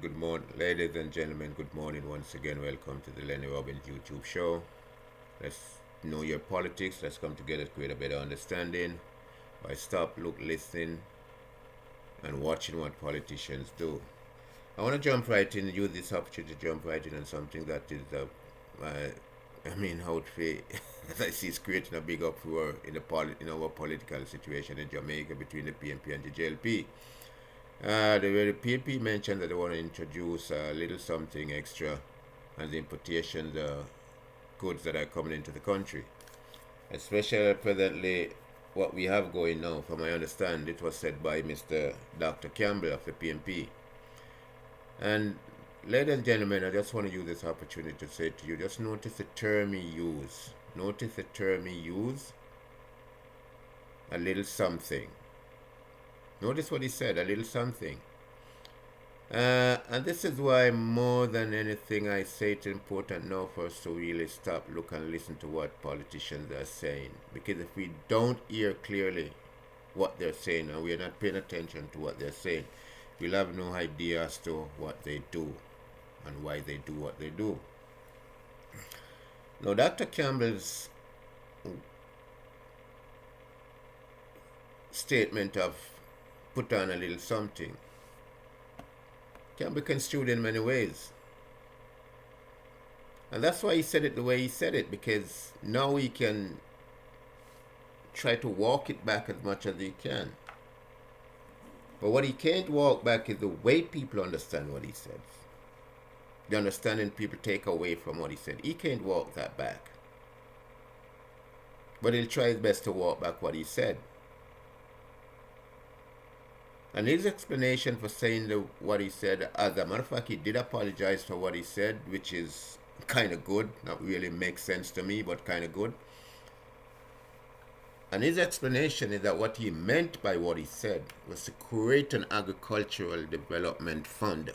Good morning, ladies and gentlemen. Good morning once again. Welcome to the Lenny Robbins YouTube show. Let's know your politics. Let's come together to create a better understanding by stop, look, listening, and watching what politicians do. I want to jump right in, use this opportunity to jump right in on something that is, how to as I see, it's creating a big uproar in our political situation in Jamaica between the PNP and the JLP. The PNP mentioned that they want to introduce a little something extra on the importation goods that are coming into the country. Especially presently, what we have going now, from my understanding, it was said by Mr. Dr. Campbell of the PNP. And ladies and gentlemen, I just want to use this opportunity to say to you, just notice the term he used. Notice the term he used, a little something. Notice what he said, a little something. And this is why more than anything I say it's important now for us to really stop, look and listen to what politicians are saying. Because if we don't hear clearly what they're saying and we're not paying attention to what they're saying, we'll have no idea as to what they do and why they do what they do. Now, Dr. Campbell's statement of put on a little something can be construed in many ways. And that's why he said it the way he said it, because now he can try to walk it back as much as he can. But what he can't walk back is the way people understand what he says. The understanding people take away from what he said. He can't walk that back. But he'll try his best to walk back what he said. And his explanation for saying what he said, as a matter of fact, he did apologize for what he said, which is kind of good. Not really makes sense to me, but kind of good. And his explanation is that what he meant by what he said was to create an agricultural development fund.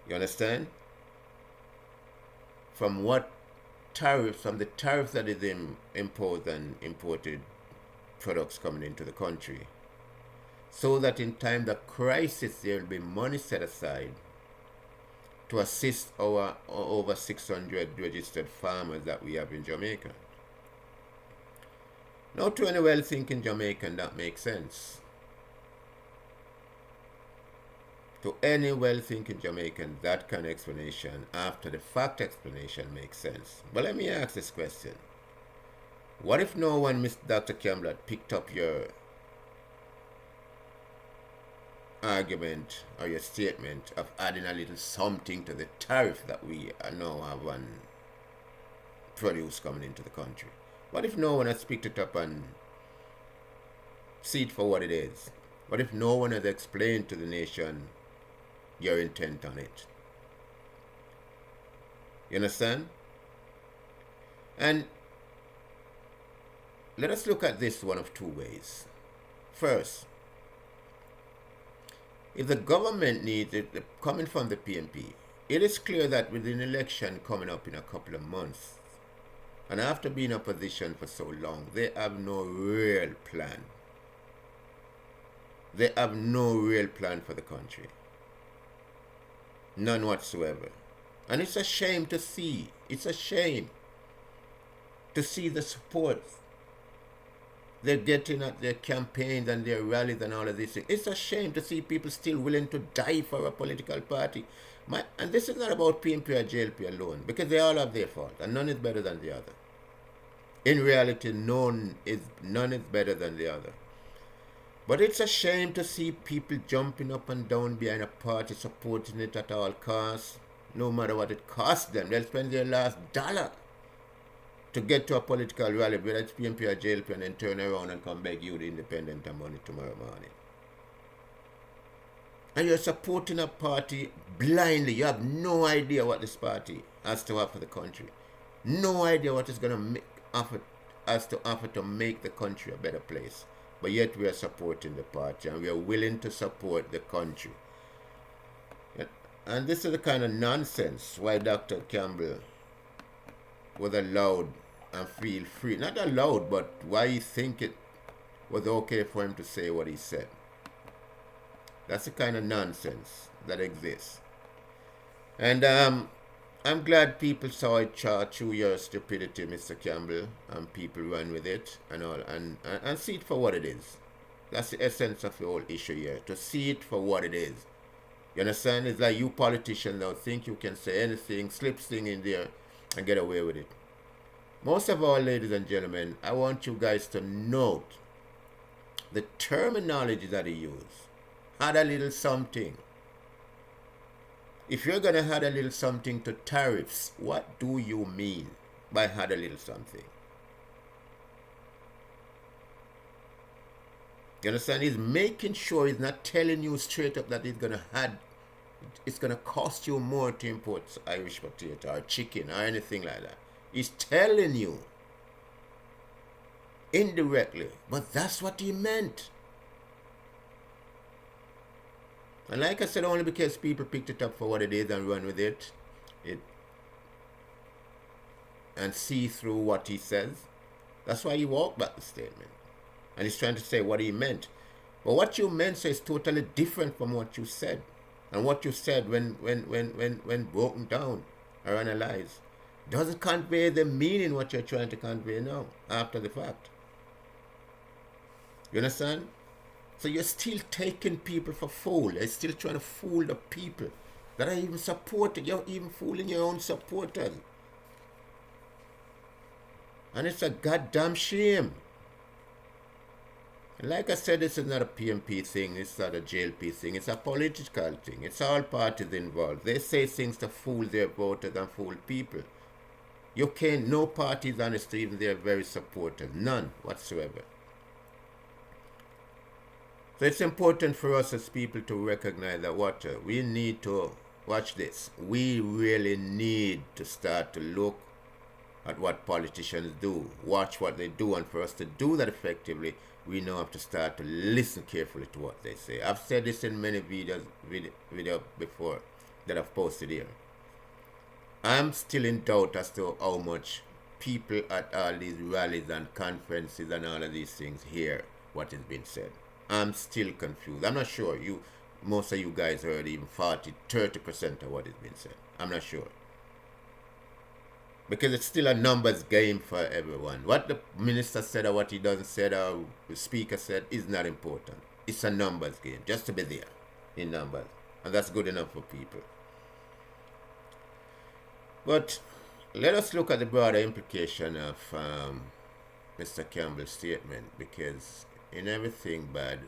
You understand? From the tariffs that is imposed and imported products coming into the country, so that in time of crisis there will be money set aside to assist our over 600 registered farmers that we have in Jamaica. Now, to any well-thinking Jamaican, that makes sense. To any well-thinking Jamaican, that kind of explanation, after the fact explanation, makes sense. But let me ask this question. What if no one, Mr. Dr. Campbell, had picked up your argument or your statement of adding a little something to the tariff that we now have on produce coming into the country? What if no one has picked it up and see it for what it is? What if no one has explained to the nation your intent on it? You understand? And let us look at this one of two ways. First, if the government needs it, coming from the PNP, it is clear that with an election coming up in a couple of months, and after being in opposition for so long, they have no real plan. They have no real plan for the country. None whatsoever. And it's a shame to see. It's a shame to see the support they're getting at their campaigns and their rallies and all of these things. It's a shame to see people still willing to die for a political party. And this is not about PNP or JLP alone, because they all have their fault, and none is better than the other. In reality, none is better than the other. But it's a shame to see people jumping up and down behind a party, supporting it at all costs, no matter what it costs them. They'll spend their last dollar to get to a political rally, whether it's PNP or JLP, and then turn around and come beg you the independent money tomorrow morning. And you're supporting a party blindly. You have no idea what this party has to offer the country. No idea what it's going to offer to make the country a better place. But yet we are supporting the party, and we are willing to support the country. And this is the kind of nonsense why Dr. Campbell was allowed and feel free. Not allowed, but why he think it was okay for him to say what he said. That's the kind of nonsense that exists. And I'm glad people saw it through your stupidity, Mr. Campbell, and people run with it and all, and see it for what it is. That's the essence of the whole issue here, to see it for what it is. You understand? It's like you politicians now think you can say anything, slip thing in there, and get away with it. Most of all, ladies and gentlemen, I want you guys to note the terminology that he used. Add a little something. If you're going to add a little something to tariffs, what do you mean by add a little something? You understand? He's making sure he's not telling you straight up that it's going to cost you more to import Irish potato or chicken or anything like that. He's telling you indirectly, but that's what he meant. And like I said, only because people picked it up for what it is and run with it and see through what he says. That's why he walked back the statement. And he's trying to say what he meant. But what you meant is totally different from what you said. And what you said when broken down or analyzed doesn't convey the meaning what you're trying to convey now, after the fact. You understand? So you're still taking people for fool. You're still trying to fool the people that are even supported. You're even fooling your own supporters. And it's a goddamn shame. And like I said, this is not a PMP thing. It's not a JLP thing. It's a political thing. It's all parties involved. They say things to fool their voters and fool people. You can't, no party is honest, even they're very supportive. None whatsoever. So it's important for us as people to recognize that we need to watch this. We really need to start to look at what politicians do, watch what they do, and for us to do that effectively, we now have to start to listen carefully to what they say. I've said this in many videos before that I've posted here. I'm still in doubt as to how much people at all these rallies and conferences and all of these things hear what is being said. I'm still confused. I'm not sure. Most of you guys heard even 30% of what is being said. I'm not sure. Because it's still a numbers game for everyone. What the minister said or what he doesn't say or the speaker said is not important. It's a numbers game, just to be there in numbers. And that's good enough for people. But let us look at the broader implication of Mr. Campbell's statement, because in everything bad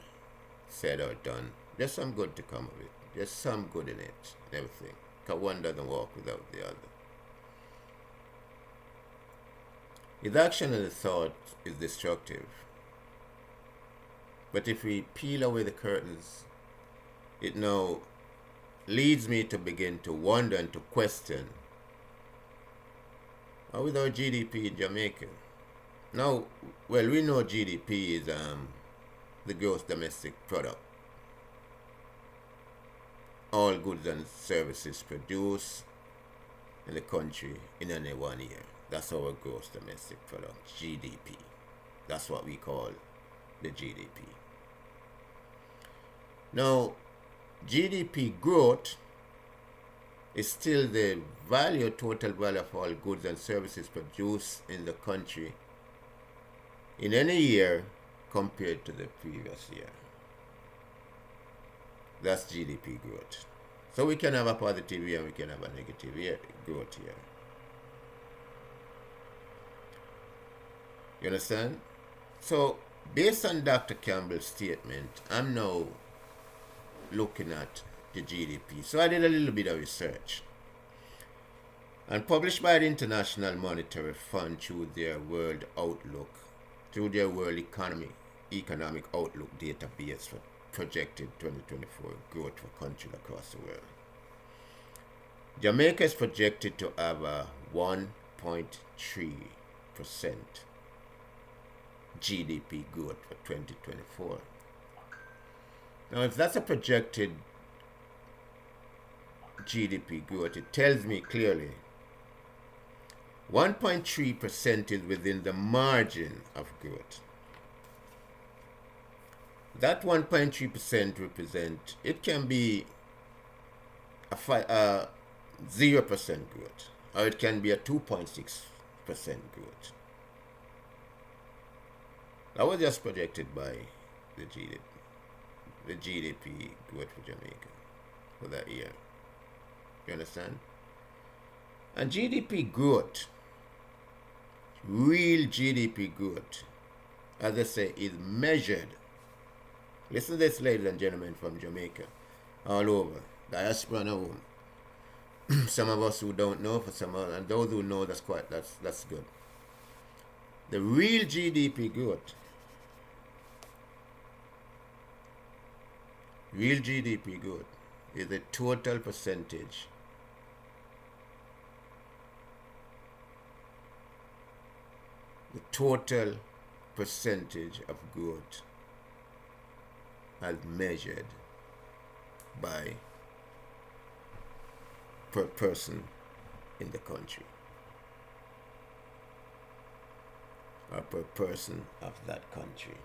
said or done, there's some good to come of it. There's some good in it, in everything. Because one doesn't walk without the other. His action and his thought is destructive. But if we peel away the curtains, it now leads me to begin to wonder and to question, how with our GDP in Jamaica? Now, well, we know GDP is the gross domestic product. All goods and services produced in the country in any 1 year. That's our gross domestic product, GDP. That's what we call the GDP. Now, GDP growth is still the total value of all goods and services produced in the country in any year compared to the previous year. That's GDP growth. So we can have a positive year and we can have a negative growth here. You understand? So, based on Dr. Campbell's statement, I'm now looking at the GDP. So I did a little bit of research. And published by the International Monetary Fund through their World Outlook, through their World Economic Outlook database for projected 2024 growth for countries across the world. Jamaica is projected to have a 1.3% GDP growth for 2024. Now, if that's a projected GDP growth, it tells me clearly 1.3% is within the margin of growth. that 1.3% represent, it can be a 0% growth, or it can be a 2.6% growth. That was just projected by the GDP growth for Jamaica for that year. You understand? And GDP growth, real GDP growth, as I say, is measured. Listen to this, ladies and gentlemen, from Jamaica, all over, diaspora and home. Some of us who don't know, for some of, and those who know, that's good. The real GDP growth, is the total percentage of growth as measured by per person in the country, or per person of that country.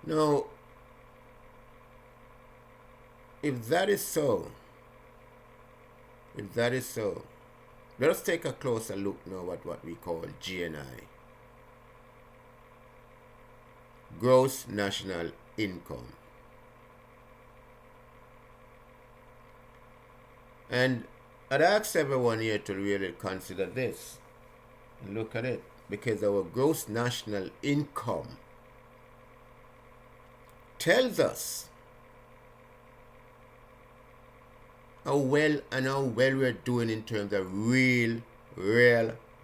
Now, if that is so, let us take a closer look now at what we call GNI, gross national income. And I'd ask everyone here to really consider this and look at it, because our gross national income tells us how well we're doing in terms of real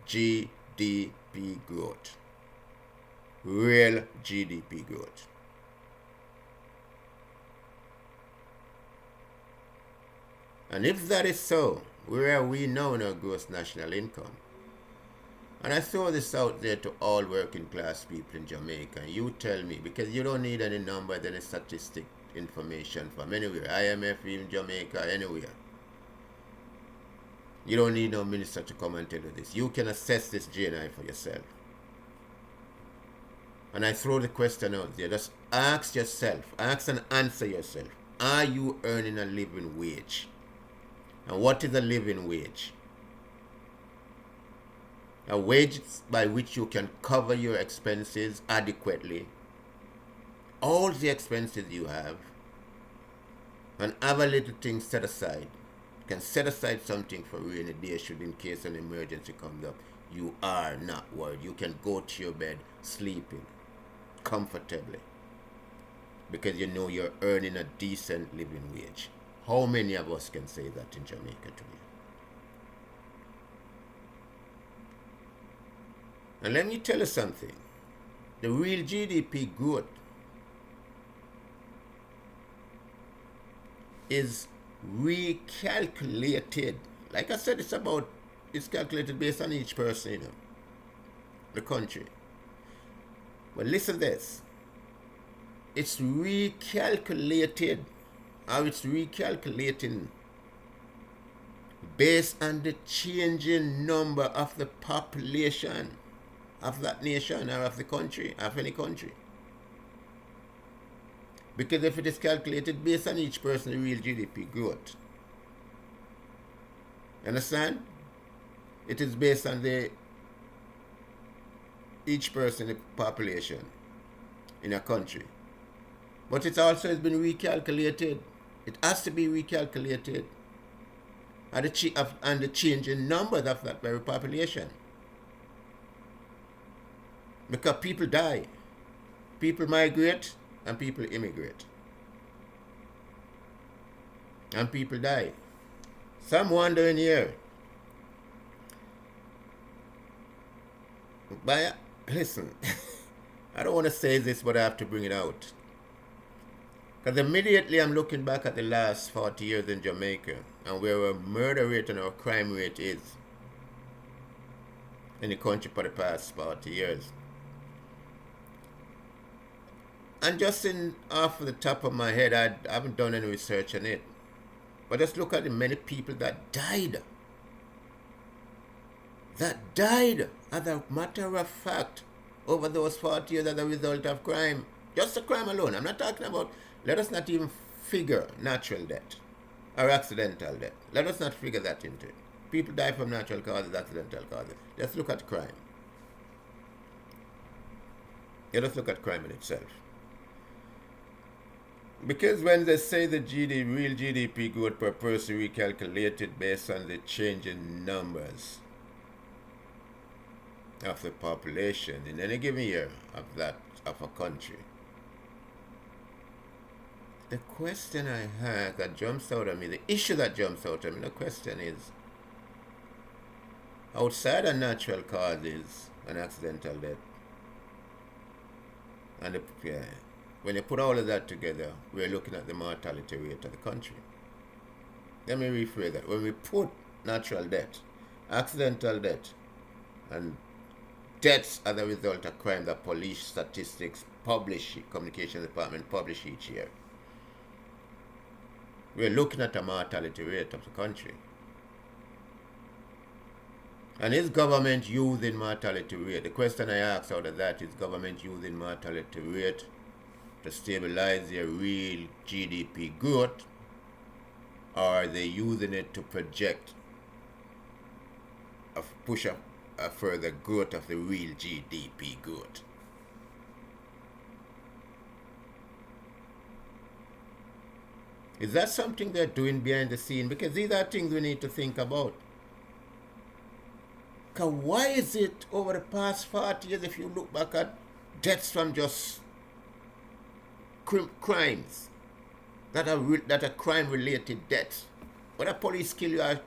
GDP growth. Real GDP growth. And if that is so, where are we now in our gross national income? And I throw this out there to all working class people in Jamaica. You tell me, because you don't need any numbers, any statistic information from anywhere. IMF in Jamaica, anywhere. You don't need no minister to come and tell you this. You can assess this GNI for yourself. And I throw the question out there. Just ask yourself, ask and answer yourself. Are you earning a living wage? And what is a living wage? A wage by which you can cover your expenses adequately, all the expenses you have, and have a little thing set aside. You can set aside something for rainy day should in case an emergency comes up. You are not worried. You can go to your bed sleeping comfortably because you know you're earning a decent living wage. How many of us can say that in Jamaica today? And let me tell you something. The real GDP growth is recalculated. Like I said, it's calculated based on each person, the country. But listen to this. It's recalculated, or it's recalculating based on the changing number of the population of that nation or of the country, of any country. Because if it is calculated based on each person's real GDP growth, understand? It is based on each person, the population in a country. But it also has been recalculated. It has to be recalculated and the change in numbers of that very population. Because people die, people migrate, and people immigrate. And people die. So I'm wondering here, but listen, I don't want to say this, but I have to bring it out. Because immediately I'm looking back at the last 40 years in Jamaica and where our murder rate and our crime rate is in the country for the past 40 years. And just off the top of my head, I haven't done any research on it. But just look at the many people that died that died as a matter of fact over those 40 years as a result of crime. Just the crime alone. I'm not talking about, let us not even figure natural death or accidental death. Let us not figure that into it. People die from natural causes, accidental causes. Let's look at crime. Let us look at crime in itself. Because when they say the real GDP growth per person recalculated based on the change in numbers of the population in any given year of a country, the question I had that jumps out at me, the issue that jumps out at me, the question is, outside of natural causes and accidental death, and when you put all of that together, we're looking at the mortality rate of the country. Let me rephrase that. When we put natural death, accidental death, and deaths as a result of crime that police statistics publish, communication department publish each year, we're looking at the mortality rate of the country. And is government using mortality rate? The question I asked out of that is government using mortality rate to stabilize their real GDP growth, or are they using it to project push up a further growth of the real GDP growth? Is that something they're doing behind the scene? Because these are things we need to think about. Because why is it over the past 40 years, if you look back at deaths from just crimes that are crime-related deaths, whether police kill you or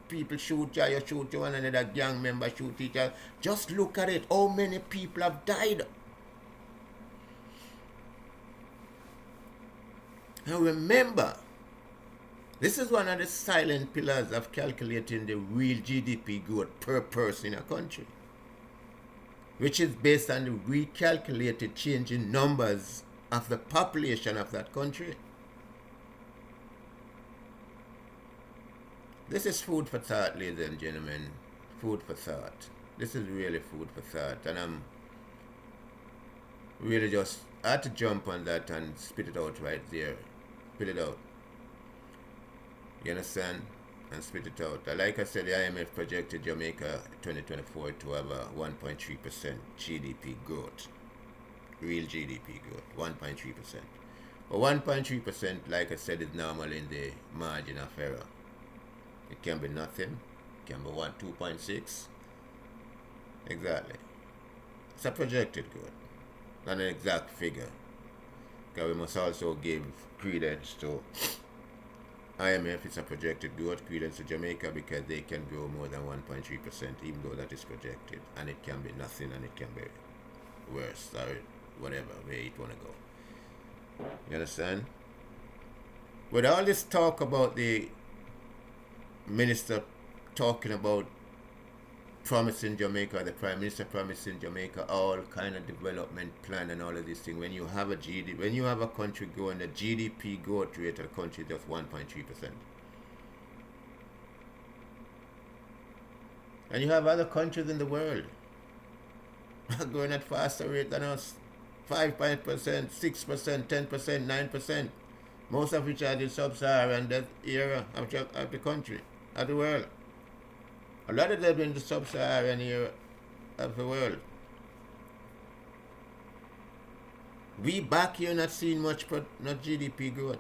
people shoot you, and another gang member shoot each other, just look at it. How many people have died? Now remember, this is one of the silent pillars of calculating the real GDP growth per person in a country, which is based on the recalculated change in numbers of the population of that country. This is food for thought, ladies and gentlemen. Food for thought. This is really food for thought. And I'm really just, I had to jump on that and spit it out right there. Spit it out. You understand? And spit it out. Like I said, the IMF projected Jamaica 2024 to have a 1.3% GDP growth. Real GDP growth, 1.3%. But 1.3%, like I said, is normal in the margin of error. It can be nothing. It can be 2.6. Exactly. It's a projected growth, not an exact figure. Because we must also give credence to IMF. It's a projected growth, credence to Jamaica, because they can grow more than 1.3%, even though that is projected. And it can be nothing, and it can be worse, or whatever way it want to go. You understand? With all this talk about the minister talking about promising Jamaica, the prime minister promising Jamaica all kind of development plan and all of these things, when you have a country growing, the GDP growth rate of the country is just 1.3%. And you have other countries in the world growing at faster rate than us. 5%, 6%, 10%, 9%. Most of which are the sub-Saharan area of the country, of the world. A lot of them in the sub-Saharan area of the world. We back here not seeing much, not GDP growth.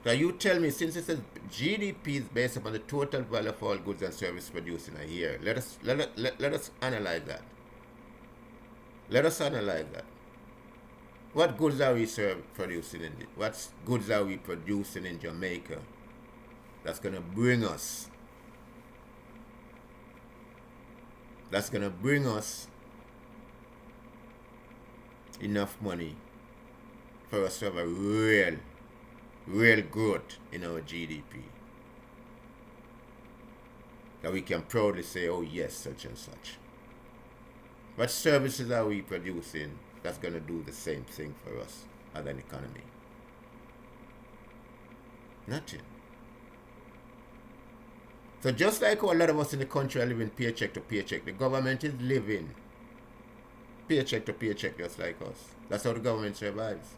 Now you tell me, since it says GDP is based upon the total value of all goods and services produced in a year, let us analyze that. Let us analyze that. What goods are we producing what goods are we producing in Jamaica that's gonna bring us enough money for us to have a real growth in our GDP, that we can proudly say, oh yes, such and such. What services are we producing that's going to do the same thing for us as an economy? Nothing. So just like how a lot of us in the country are living paycheck to paycheck, the government is living paycheck to paycheck just like us. That's how the government survives.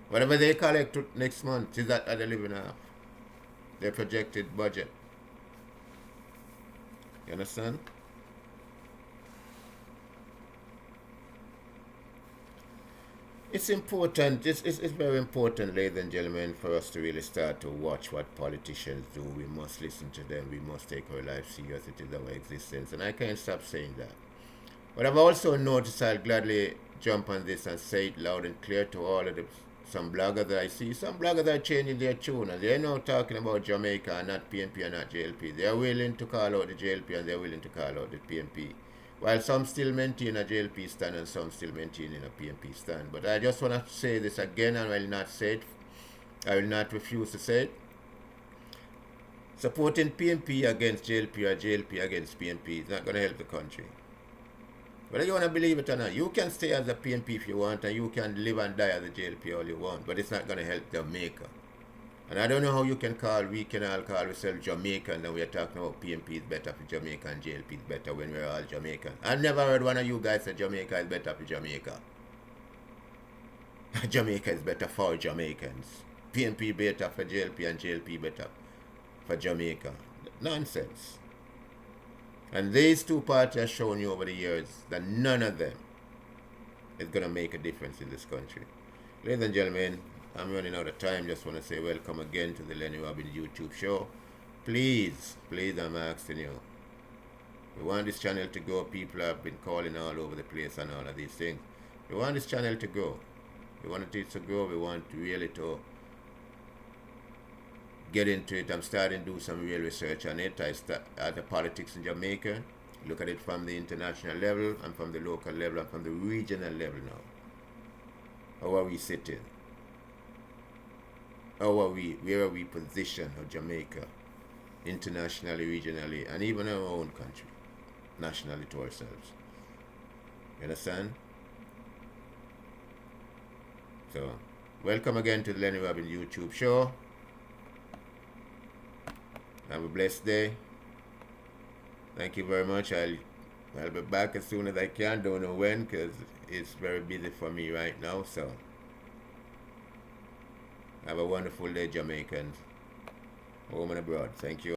Whatever they collect next month is that they're living off their projected budget. You understand? It's important, it's very important, ladies and gentlemen, for us to really start to watch what politicians do. We must listen to them. We must take our life serious. It is our existence. And I can't stop saying that. But I've also noticed, I'll gladly jump on this and say it loud and clear to all of some bloggers that I see. Some bloggers are changing their tune, and they're now talking about Jamaica and not PNP and not JLP. They're willing to call out the JLP and they're willing to call out the PNP. While some still maintain a JLP stand and some still maintaining a PNP stand. But I just want to say this again, and I will not say it. I will not refuse to say it. Supporting PNP against JLP or JLP against PNP is not going to help the country. Whether you want to believe it or not, you can stay as a PNP if you want, and you can live and die as a JLP all you want, but it's not going to help Jamaica. And I don't know how we can all call ourselves Jamaican, and we are talking about PNP is better for Jamaica and JLP is better when we're all Jamaican. I've never heard one of you guys say Jamaica is better for Jamaica. Jamaica is better for Jamaicans. PNP better for JLP and JLP better for Jamaica. Nonsense. And these two parties have shown you over the years that none of them is going to make a difference in this country. Ladies and gentlemen, I'm running out of time. Just want to say welcome again to the Lennie Robbins YouTube show. Please, I'm asking you. We want this channel to go. People have been calling all over the place and all of these things. We want this channel to go. We want it to go. We want really to get into it. I'm starting to do some real research on it. I start at the politics in Jamaica. Look at it from the international level and from the local level and from the regional level now. How are we sitting? Where are we positioned of Jamaica, internationally, regionally, and even our own country, nationally to ourselves? You understand? So, welcome again to the Lennie Robbins YouTube show. Have a blessed day. Thank you very much. I'll be back as soon as I can. Don't know when, because it's very busy for me right now. So, have a wonderful day, Jamaicans, home and abroad. Thank you.